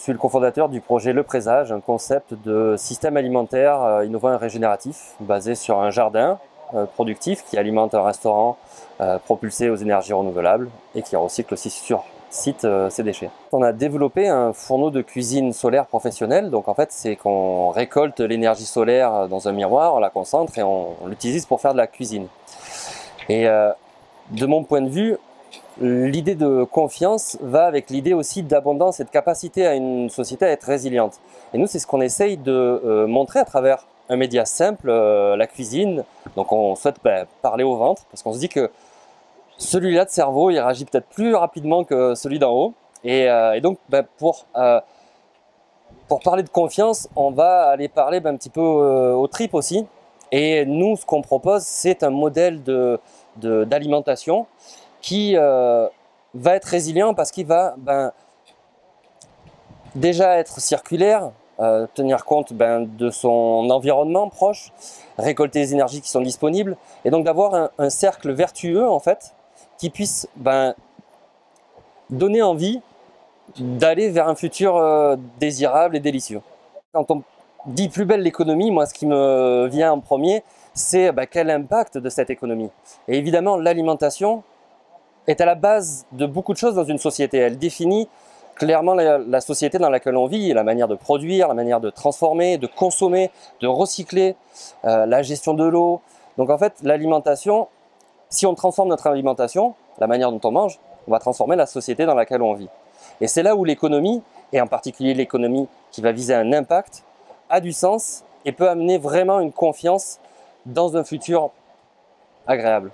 suis le cofondateur du projet Le Présage, un concept de système alimentaire innovant et régénératif basé sur un jardin productif qui alimente un restaurant propulsé aux énergies renouvelables et qui recycle aussi sur site ses déchets. On a développé un fourneau de cuisine solaire professionnel. Donc en fait, c'est qu'on récolte l'énergie solaire dans un miroir, on la concentre et on l'utilise pour faire de la cuisine. Et de mon point de vue, l'idée de confiance va avec l'idée aussi d'abondance et de capacité à une société à être résiliente. Et nous, c'est ce qu'on essaye de montrer à travers un média simple, la cuisine. Donc on souhaite parler au ventre, parce qu'on se dit que celui-là de cerveau, il réagit peut-être plus rapidement que celui d'en haut. Et donc pour parler de confiance, on va aller parler un petit peu aux tripes aussi. Et nous, ce qu'on propose, c'est un modèle d'alimentation qui va être résilient parce qu'il va déjà être circulaire, tenir compte de son environnement proche, récolter les énergies qui sont disponibles et donc d'avoir un cercle vertueux en fait qui puisse donner envie d'aller vers un futur désirable et délicieux. Quand on dit plus belle l'économie, moi ce qui me vient en premier, c'est quel impact de cette économie. Et évidemment l'alimentation est à la base de beaucoup de choses dans une société. Elle définit clairement la société dans laquelle on vit, la manière de produire, la manière de transformer, de consommer, de recycler, la gestion de l'eau. Donc en fait, l'alimentation, si on transforme notre alimentation, la manière dont on mange, on va transformer la société dans laquelle on vit. Et c'est là où l'économie, et en particulier l'économie qui va viser un impact, a du sens et peut amener vraiment une confiance dans un futur agréable.